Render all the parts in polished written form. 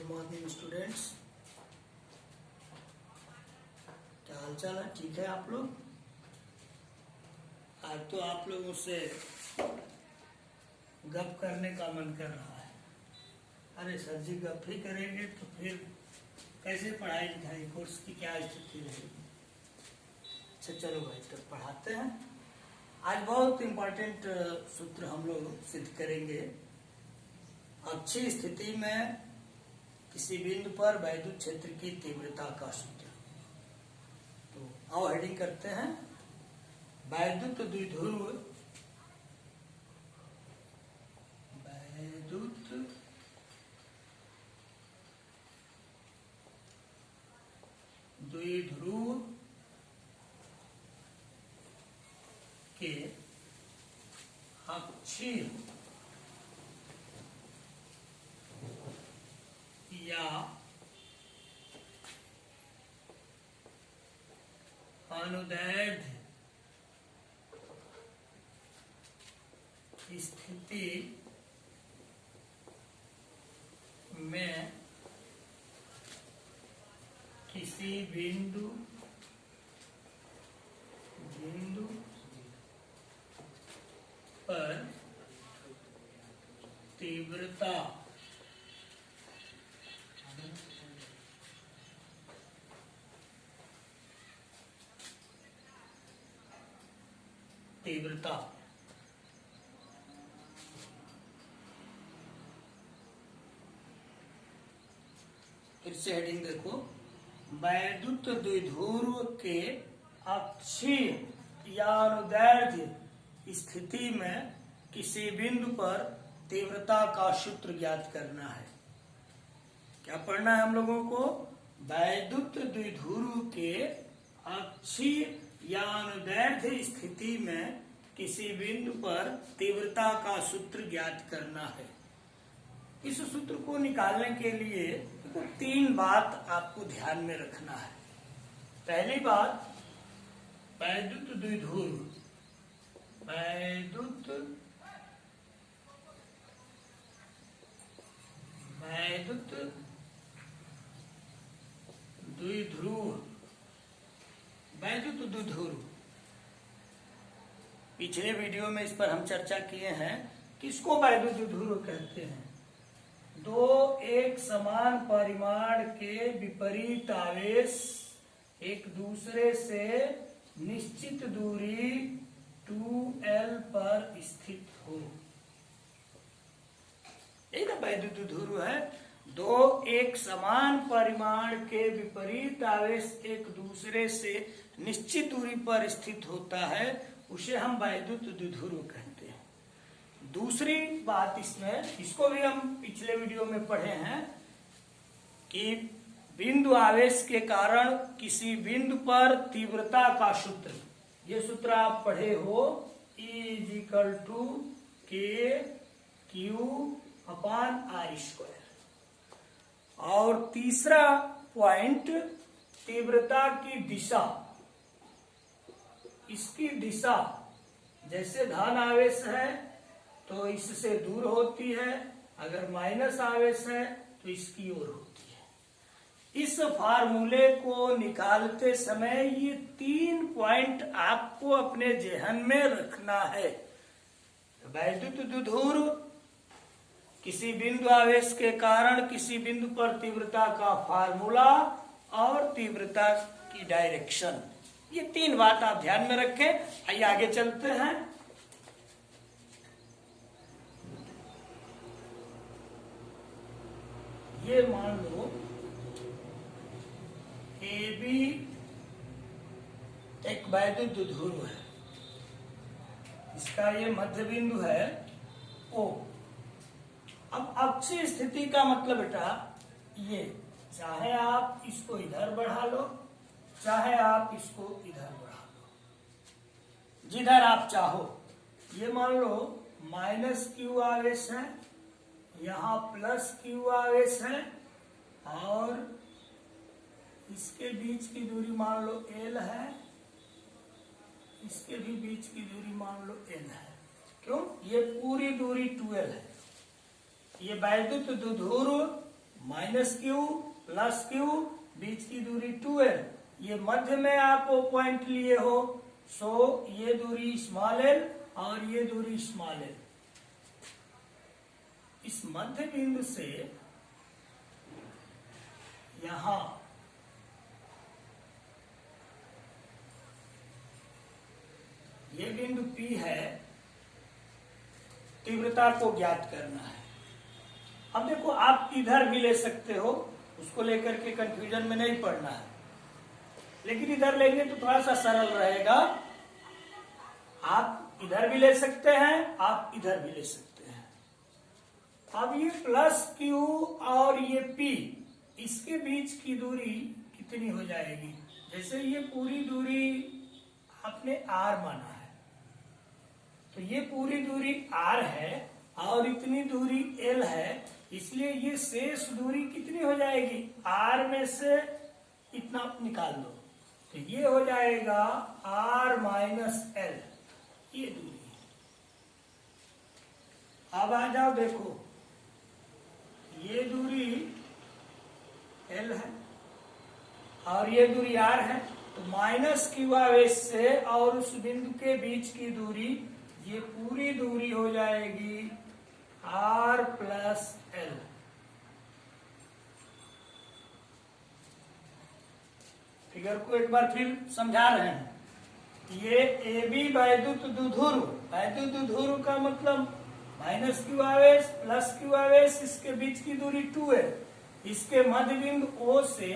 Good morning students. क्या हाल चाल है? ठीक है आप लोग? आज तो आप लोगों से गप करने का मन कर रहा है। अरे सर जी, गप ही करेंगे तो फिर कैसे पढ़ाई लिखाई कोर्स की क्या स्थिति रहेगी? अच्छा चलो भाई, तब पढ़ाते हैं। आज बहुत इम्पोर्टेंट सूत्र हम लोग सिद्ध करेंगे। अच्छी स्थिति में किसी बिंदु पर वैद्युत क्षेत्र की तीव्रता का सूत्र। तो आओ हेडिंग करते हैं। वैद्युत द्विध्रुव के अक्षीय या अनुदैर्ध्य स्थिति में किसी बिंदु पर तीव्रता फिर से हेडिंग देखो। वैद्युत द्विध्रुव के अक्षीय या अनुदैर्ध्य स्थिति में किसी बिंदु पर तीव्रता का सूत्र ज्ञात करना है। क्या पढ़ना है हम लोगों को? वैद्युत द्विध्रुव के अक्षीय या अनुदैर्ध्य स्थिति में किसी बिंदु पर तीव्रता का सूत्र ज्ञात करना है। इस सूत्र को निकालने के लिए तो 3 बात आपको ध्यान में रखना है। पहली बात, वैद्युत द्विध्रुव पिछले वीडियो में इस पर हम चर्चा किए हैं। किसको वैद्युत द्विध्रुव कहते हैं? दो एक समान परिमाण के विपरीत आवेश एक दूसरे से निश्चित दूरी 2L पर स्थित हो। एक वैद्युत द्विध्रुव है। दो एक समान परिमाण के विपरीत आवेश एक दूसरे से निश्चित दूरी पर स्थित होता है, उसे हम वैद्युत द्विध्रुव कहते हैं। दूसरी बात इसमें, इसको भी हम पिछले वीडियो में पढ़े हैं कि बिंदु आवेश के कारण किसी बिंदु पर तीव्रता का सूत्र, ये सूत्र आप पढ़े हो, E=KQ/R²। और तीसरा पॉइंट, तीव्रता की दिशा। इसकी दिशा जैसे धन आवेश है तो इससे दूर होती है, अगर माइनस आवेश है तो इसकी ओर होती है। इस फार्मूले को निकालते समय ये 3 पॉइंट आपको अपने जेहन में रखना है। वैद्युत द्विध्रुव, किसी बिंदु आवेश के कारण किसी बिंदु पर तीव्रता का फार्मूला और तीव्रता की डायरेक्शन, ये 3 बात आप ध्यान में रखें। आइए आगे चलते हैं। ये मान लो AB एक वैद्युत द्विध्रुव है। इसका ये मध्य बिंदु है O। अब अक्षीय स्थिति का मतलब बेटा ये, चाहे आप इसको इधर बढ़ा लो, चाहे आप इसको इधर बढ़ा लो, जिधर आप चाहो। ये मान लो -Q आवेश है, यहाँ +Q आवेश है, और इसके बीच की दूरी मान लो L है, इसके भी बीच की दूरी मान लो L है। क्यों? ये पूरी दूरी 2L है। ये वैद्युत द्विध्रुव माइनस क्यू प्लस क्यू, बीच की दूरी 2l, ये मध्य में आप वो पॉइंट लिए हो, सो ये दूरी स्मॉल l और ये दूरी स्मॉल l। इस मध्य बिंदु से यहां ये बिंदु P है, तीव्रता को ज्ञात करना है। अब देखो आप इधर भी ले सकते हो, उसको लेकर के कंफ्यूजन में नहीं पड़ना है, लेकिन इधर लेंगे तो थोड़ा सा सरल रहेगा। आप इधर भी ले सकते हैं, आप इधर भी ले सकते हैं। अब ये प्लस क्यू और ये P, इसके बीच की दूरी कितनी हो जाएगी? जैसे ये पूरी दूरी आपने R माना है, तो ये पूरी दूरी R है और इतनी दूरी L है, इसलिए ये शेष दूरी कितनी हो जाएगी? R में से इतना निकाल दो, तो ये हो जाएगा R माइनस L, ये दूरी। अब आ जाओ, देखो ये दूरी L है और ये दूरी R है, तो माइनस क्यू आवेश से और उस बिंदु के बीच की दूरी, ये पूरी दूरी हो जाएगी R प्लस L। फिगर को एक बार फिर समझा रहे हैं। ये AB वैद्युत द्विध्रुव का मतलब माइनस क्यू आवेश प्लस क्यू आवेश, इसके बीच की दूरी 2l, इसके मध्य बिंदु O से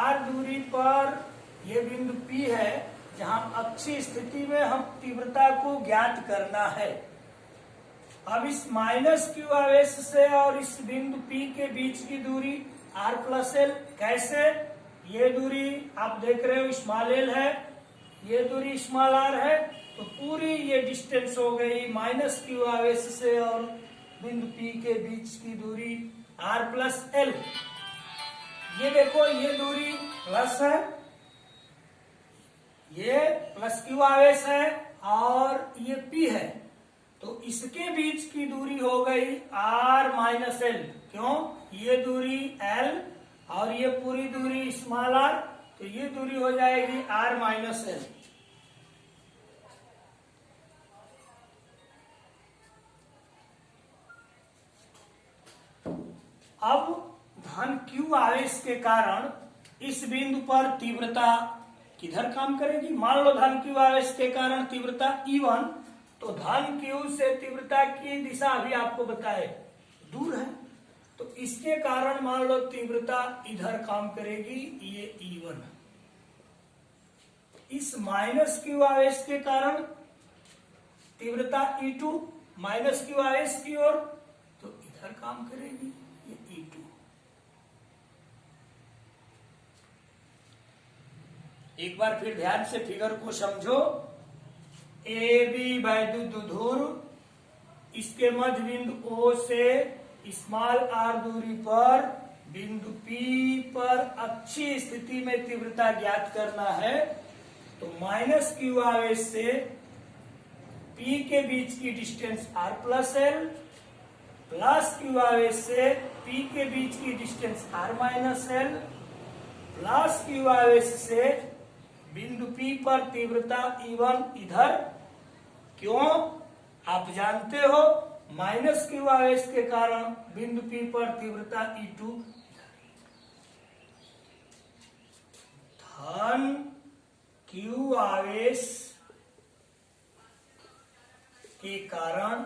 R दूरी पर ये बिंदु P है, जहां अक्षीय स्थिति में हम तीव्रता को ज्ञात करना है। अब इस माइनस क्यू आवेश से और इस बिंदु P के बीच की दूरी R प्लस L, कैसे? ये दूरी आप देख रहे हो स्मॉल l है, ये दूरी स्मॉल r है, तो पूरी ये डिस्टेंस हो गई माइनस क्यू आवेश से और बिंदु P के बीच की दूरी R प्लस L। ये देखो ये दूरी प्लस है, ये प्लस क्यू आवेश है और ये P है, तो इसके बीच की दूरी हो गई R माइनस L। क्यों? ये दूरी L और ये पूरी दूरी स्मॉल r, तो ये दूरी हो जाएगी R माइनस L। अब धन Q आवेश के कारण इस बिंदु पर तीव्रता किधर काम करेगी? मान लो धन Q आवेश के कारण तीव्रता E1, तो धन Q से तीव्रता की दिशा अभी आपको बताए दूर है, तो इसके कारण मान लो तीव्रता इधर काम करेगी, ये E1। इस माइनस क्यू आवेश के कारण तीव्रता E2 माइनस क्यू आवेश की ओर, तो इधर काम करेगी, ये E2। एक बार फिर ध्यान से फिगर को समझो। AB वैद्युत द्विध्रुव, इसके मध्य बिंदु O से स्मॉल r दूरी पर बिंदु P पर अक्षीय स्थिति में तीव्रता ज्ञात करना है, तो माइनस क्यू आवेश से P के बीच की distance R plus L, plus Q आवेश से P के बीच की distance R minus L, plus Q आवेश से बिंदु P पर तीव्रता E1 इधर। क्यों? आप जानते हो माइनस क्यू आवेश के कारण बिंदु P पर तीव्रता E2। धन क्यू आवेश के कारण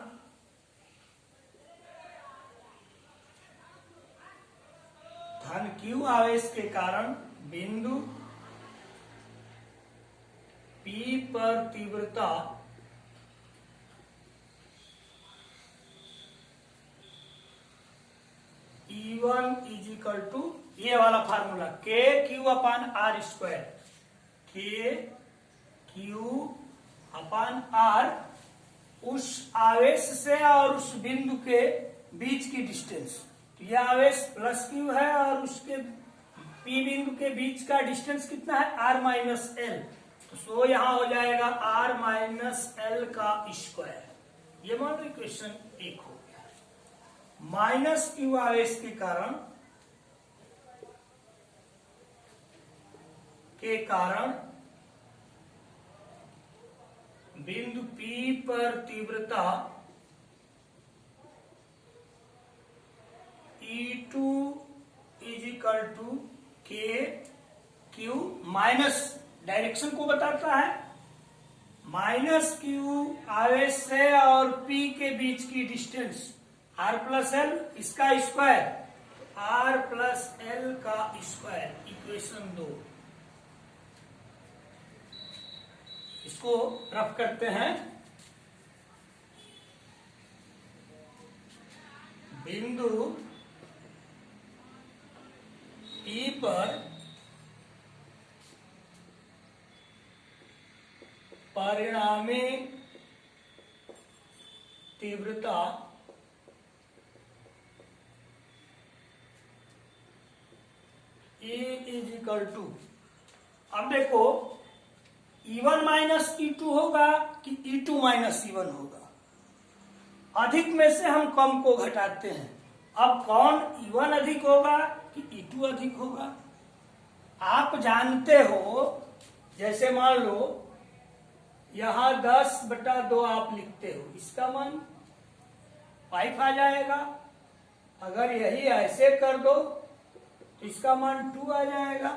धन क्यू आवेश के कारण बिंदु P पर तीव्रता E1 इज इक्वल टू ये वाला फार्मूला के क्यू अपान आर स्क्वायर, के क्यू अपान आर उस आवेश से और उस बिंदु के बीच की डिस्टेंस। तो यह आवेश प्लस क्यू है और उसके पी बिंदु के बीच का डिस्टेंस कितना है? R minus l. तो सो यहां हो जाएगा आर माइनस एल का स्क्वायर। ये मान लो इक्वेशन 1 हो गया। माइनस क्यू आवेश के कारण के कारण बिंदु P पर तीव्रता E2 इज इक्वल टू के क्यू माइनस डायरेक्शन को बताता है, माइनस क्यू आवेश से और P के बीच की डिस्टेंस R प्लस एल, इसका स्क्वायर R प्लस एल का स्क्वायर, इक्वेशन 2। इसको रफ करते हैं। बिंदु P पर परिणामी तीव्रता E इज इक्वल टू, अब देखो E1 माइनस E2 होगा कि E2 माइनस E1 होगा। अधिक में से हम कम को घटाते हैं। अब कौन E1 अधिक होगा कि E2 अधिक होगा? आप जानते हो, जैसे मान लो यहां 10/2 आप लिखते हो, इसका मान 5 आ जाएगा। अगर यही ऐसे कर दो तो इसका मान 2 आ जाएगा।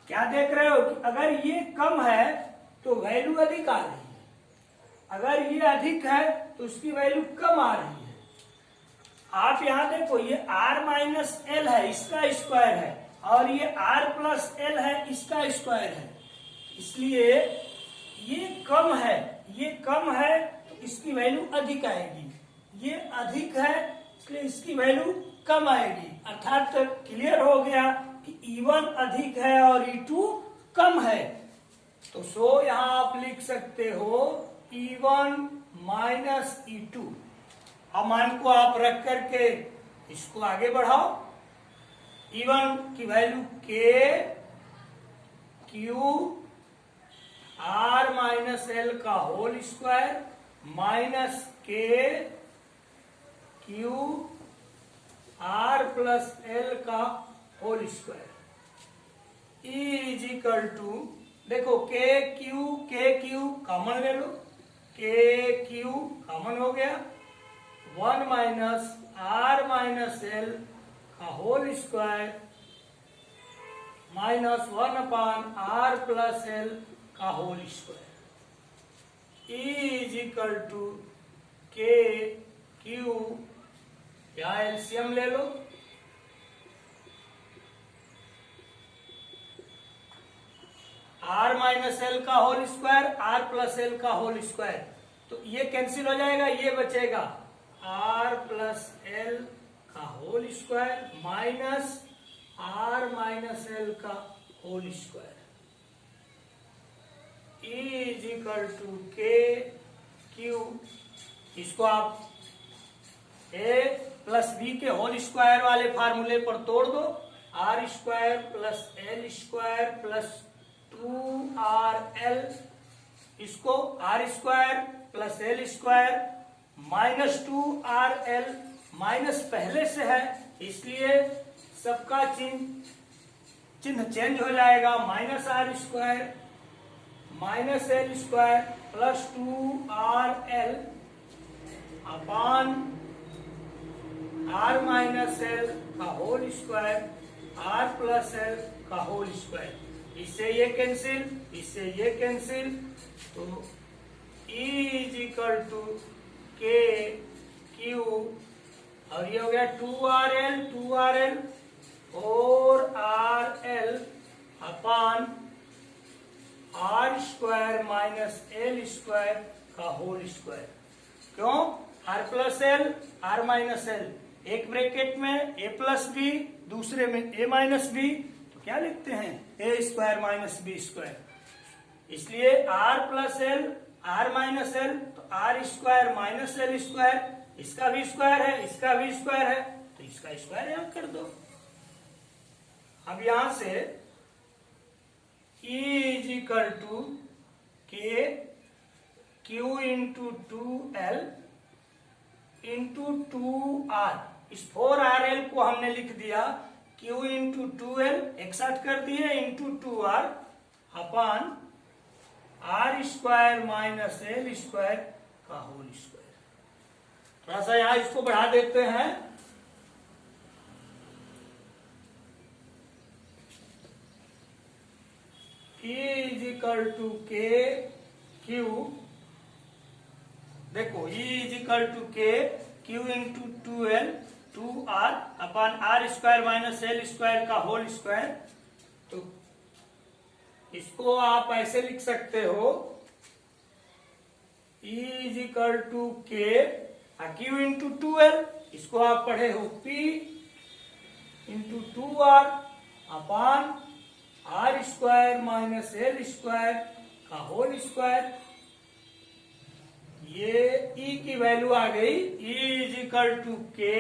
क्या देख रहे हो कि अगर ये कम है तो वैल्यू अधिक आ रही है, अगर ये अधिक है तो उसकी वैल्यू कम आ रही है। आप यहां देखो, ये R माइनस एल है, इसका स्क्वायर है, और ये R प्लस एल है, इसका स्क्वायर है। इसलिए ये कम है, ये कम है तो इसकी वैल्यू अधिक आएगी, ये अधिक है इसलिए इसकी वैल्यू कम आएगी। अर्थात क्लियर हो गया कि E1 अधिक है और E2 कम है। तो सो यहां आप लिख सकते हो E1 माइनस E2। अब मान को आप रख करके इसको आगे बढ़ाओ। E1 की value K Q R minus L का whole square minus K Q R plus L का whole square is equal to, देखो के क्यू कॉमन ले लो, के क्यू कॉमन हो गया, 1 माइनस R माइनस एल का whole square minus 1/R plus L का whole square is equal to के Q, या एलसीएम ले लो, R माइनस एल का whole square R plus L का होल स्क्वायर, तो ये कैंसिल हो जाएगा, ये बचेगा R प्लस एल का whole square minus R minus L का whole square is equal to के क्यू। इसको आप ए प्लस बी के होल स्क्वायर वाले फार्मूले पर तोड़ दो, R square plus l square plus 2RL, इसको R square plus l square minus 2RL, minus पहले से है इसलिए सबका चिन्ह चेंज हो जाएगा, minus R square minus l square plus 2RL upon R minus L का whole square R plus L का होल स्क्वायर। इससे ये कैंसिल, इससे ये कैंसिल, तो E इज इक्वल टू के क्यू, और ये हो गया 2RL 4RL अपान R square minus l square का होल स्क्वायर। क्यों? R plus l R minus L, एक ब्रैकेट में A प्लस बी, दूसरे में A माइनस बी, तो क्या लिखते हैं A square minus b square. इसलिए R plus l R minus l, तो R square minus l square, इसका भी स्क्वायर है, इसका भी स्क्वायर है, तो इसका स्क्वायर यहां कर दो। अब यहां से E इज इक्वल टू के q into 2L into 2R, इस 4RL को हमने लिख दिया Q इंटू 2L एक साथ कर दिए into 2R upon R square minus L square का होल स्क्वायर। थोड़ा सा यहां इसको बढ़ा देते हैं। E इज इक्वल टू के क्यू, देखो E इज इक्वल टू के q into 2L 2R upon R square minus L square का होल स्क्वायर। तो इसको आप ऐसे लिख सकते हो E इज इक्वल टू के क्यू इंटू 2L, इसको आप पढ़े हो P into 2R upon R square minus L square का होल स्क्वायर। ये E की वैल्यू आ गई, E is equal to k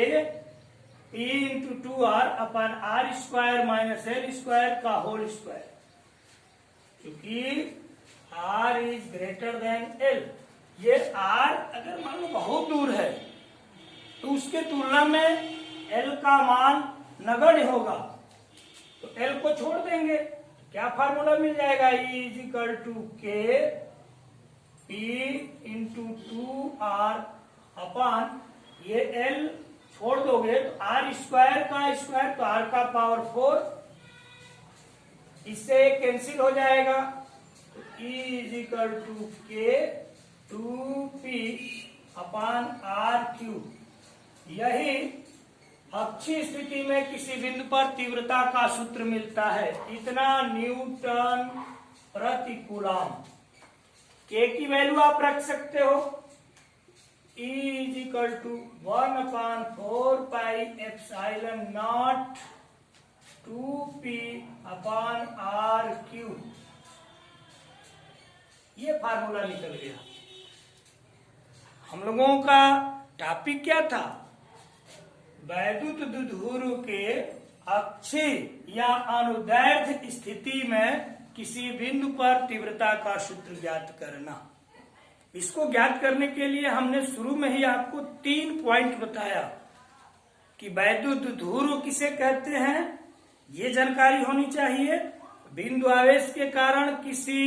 P into 2R upon R square minus L square का होल स्क्वायर। क्योंकि R is greater than L, ये R अगर मान लो बहुत दूर है तो उसके तुलना में L का मान नगण्य होगा, तो L को छोड़ देंगे। क्या फार्मूला मिल जाएगा? E is equal to k P into 2R upon ये L छोड़ दोगे तो R स्क्वायर का स्क्वायर, तो R का पावर 4, इससे कैंसिल हो जाएगा। तो E is equal to k 2P upon R cube. यही अक्षीय स्थिति में किसी बिंदु पर तीव्रता का सूत्र मिलता है, इतना न्यूटन प्रति कूलम। के की वैल्यू आप रख सकते हो, E is equal to 1/4 pi epsilon naught 2P upon R cube. ये फार्मूला निकल गया। हम लोगों का टॉपिक क्या था? वैद्युत द्विध्रुव के अक्षीय या अनुदैर्ध्य स्थिति में किसी बिंदु पर तीव्रता का सूत्र ज्ञात करना। इसको ज्ञात करने के लिए हमने शुरू में ही आपको 3 पॉइंट बताया कि वैद्युत द्विध्रुव किसे कहते हैं, ये जानकारी होनी चाहिए। बिंदु आवेश के कारण किसी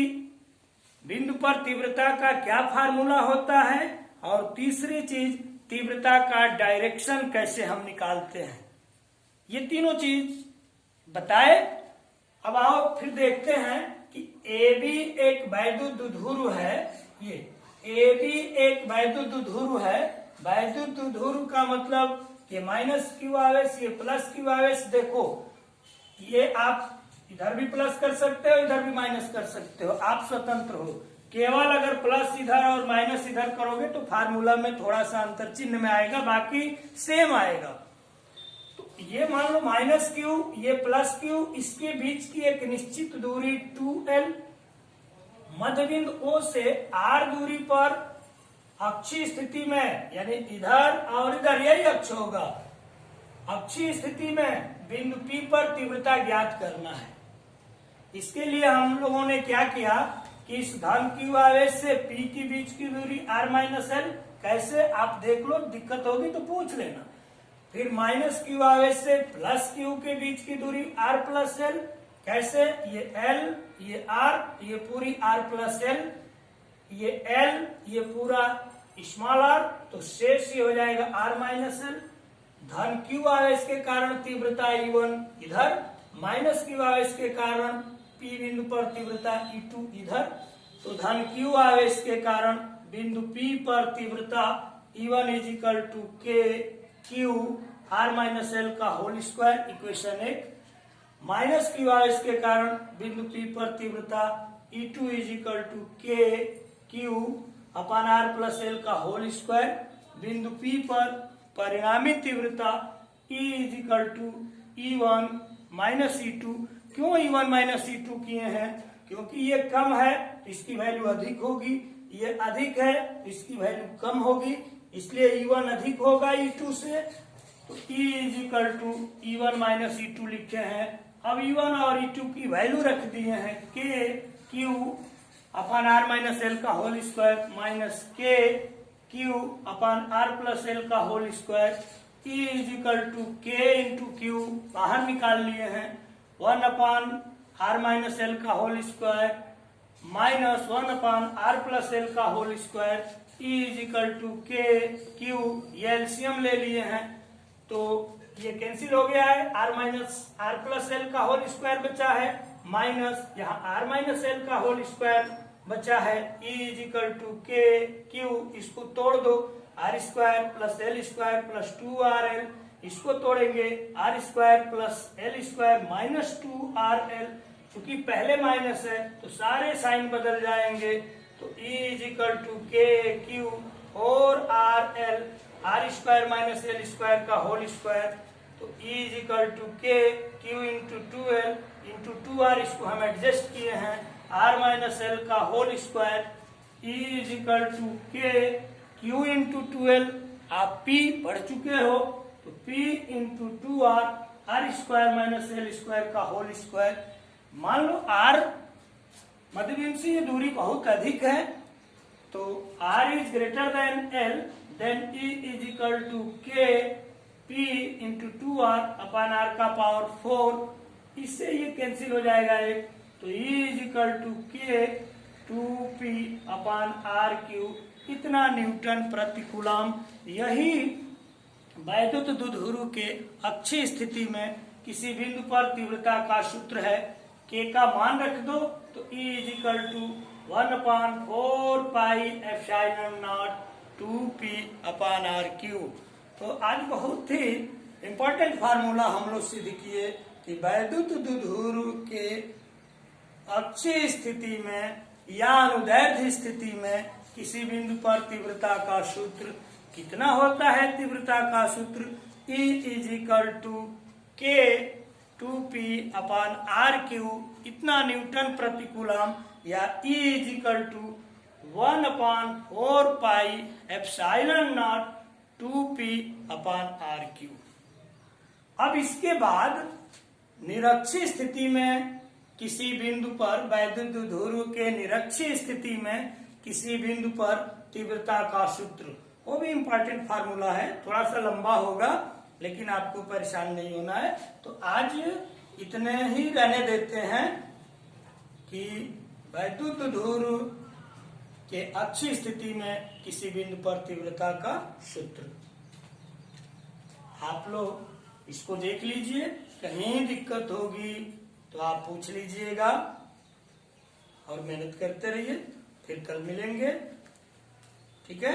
बिंदु पर तीव्रता का क्या फार्मूला होता है, और तीसरी चीज तीव्रता का डायरेक्शन कैसे हम निकालते हैं। ये तीनों चीज बताए। अब आओ फिर देखते हैं कि AB एक वैद्युत द्विध्रुव है। ये AB एक वैद्युत द्विध्रुव है। वैद्युत द्विध्रुव का मतलब कि माइनस क्यू आवेश, ये प्लस क्यू आवेश। देखो ये आप इधर भी प्लस कर सकते हो, इधर भी माइनस कर सकते हो, आप स्वतंत्र हो। केवल अगर प्लस इधर और माइनस इधर करोगे तो फार्मूला में थोड़ा सा अंतर चिन्ह में आएगा, बाकी सेम आएगा। तो ये मान लो माइनस क्यू, ये प्लस क्यू, इसके बीच की एक निश्चित दूरी 2L, मध्य बिंदु O से R दूरी पर अक्षीय स्थिति में, यानी इधर और इधर यही अक्ष होगा, अक्षीय स्थिति में बिंदु P पर तीव्रता ज्ञात करना है। इसके लिए हम लोगों ने क्या किया कि इस धन क्यू आवेश से P के बीच की दूरी R माइनस L, कैसे आप देख लो, दिक्कत होगी तो पूछ लेना। फिर माइनस क्यू आवेश से प्लस क्यू के बीच की दूरी R प्लस L, कैसे, ये L, ये R, ये पूरी R प्लस L, ये L, ये पूरा स्मॉल r, तो शेष ये हो जाएगा R माइनस L। धन क्यू आवेश के कारण तीव्रता E1 इधर, माइनस क्यू आवेश के कारण P बिंदु पर तीव्रता E2 इधर। तो धन क्यू आवेश के कारण बिंदु P पर तीव्रता E1 इज इक्वल टू के क्यू R माइनस L का whole square, equation 1। Minus q आवेश के कारण बिंदु P पर तीव्रता E2 इज इक्वल टू के q upon R plus L का होल स्क्वायर। बिंदु P पर परिणामी तीव्रता E is equal to E1 minus E2। क्यों E1 माइनस E2 किए हैं? क्योंकि ये कम है, इसकी वैल्यू अधिक होगी, ये अधिक है, इसकी वैल्यू कम होगी, इसलिए E1 अधिक होगा E2 से। तो E is equal to E1 minus E2 लिखे हैं। अब E1 और E2 की वैल्यू रख दिए हैं, k q upon R minus L का whole square minus k q upon R plus L का whole square. E is equal to k into q बाहर निकाल लिए हैं 1/r-l का होल स्क्वायर माइनस 1/r+l का whole square E is equal to के q, ये एलसीएम ले लिए हैं तो ये कैंसिल हो गया है। r-r+l का होल स्क्वायर बचा है माइनस यहाँ r-l का होल स्क्वायर बचा है। E इज इक्वल टू के क्यू, इसको तोड़ दो r square plus l square plus 2rl, इसको तोड़ेंगे r square plus l square minus 2rl, क्योंकि पहले माइनस है तो सारे साइन बदल जाएंगे तो E इज इक्वल टू के क्यू और r square minus l square का होल स्क्वायर तो E इज इक्वल टू के q into 2l into 2r, इसको हम एडजस्ट किए हैं r-l का whole square E is equal to के क्यू इंटू 2l, आप P पढ़ चुके हो तो P into 2r square minus l square का होल स्क्वायर। मान लो r मध्यबिंदु से ये दूरी बहुत अधिक है तो r is greater than l, then E is equal to k P into 2r upon r का पावर 4, इससे ये कैंसिल हो जाएगा एक तो E is equal to k 2p upon r cube, इतना न्यूटन प्रति कूलम। यही वैद्युत द्विध्रुव के अक्षीय स्थिति में किसी बिंदु पर तीव्रता का सूत्र है। k का मान रख दो तो E is equal to 1/4 pi epsilon naught 2p upon r cube. तो आज बहुत ही इम्पोर्टेंट फार्मूला हम लोग सिद्ध किए कि वैद्युत द्विध्रुव के अक्षीय स्थिति में या अनुदैर्ध्य स्थिति में किसी बिंदु पर तीव्रता का सूत्र कितना होता है। तीव्रता का सूत्र E is equal to k 2p upon r cube, इतना न्यूटन प्रति कूलम, या E is equal to 1/4 pi epsilon naught 2p upon r cube. अब इसके बाद निरक्षीय स्थिति में किसी बिंदु पर वैद्युत द्विध्रुव के निरक्षीय स्थिति में किसी बिंदु पर तीव्रता का सूत्र, वो भी इम्पोर्टेंट फार्मूला है, थोड़ा सा लंबा होगा लेकिन आपको परेशान नहीं होना है। तो आज इतने ही रहने देते हैं कि वैद्युत द्विध्रुव के अक्षीय स्थिति में किसी बिंदु पर तीव्रता का सूत्र। आप लोग इसको देख लीजिए, कहीं दिक्कत होगी तो आप पूछ लीजिएगा और मेहनत करते रहिए, फिर कल मिलेंगे। ठीक है।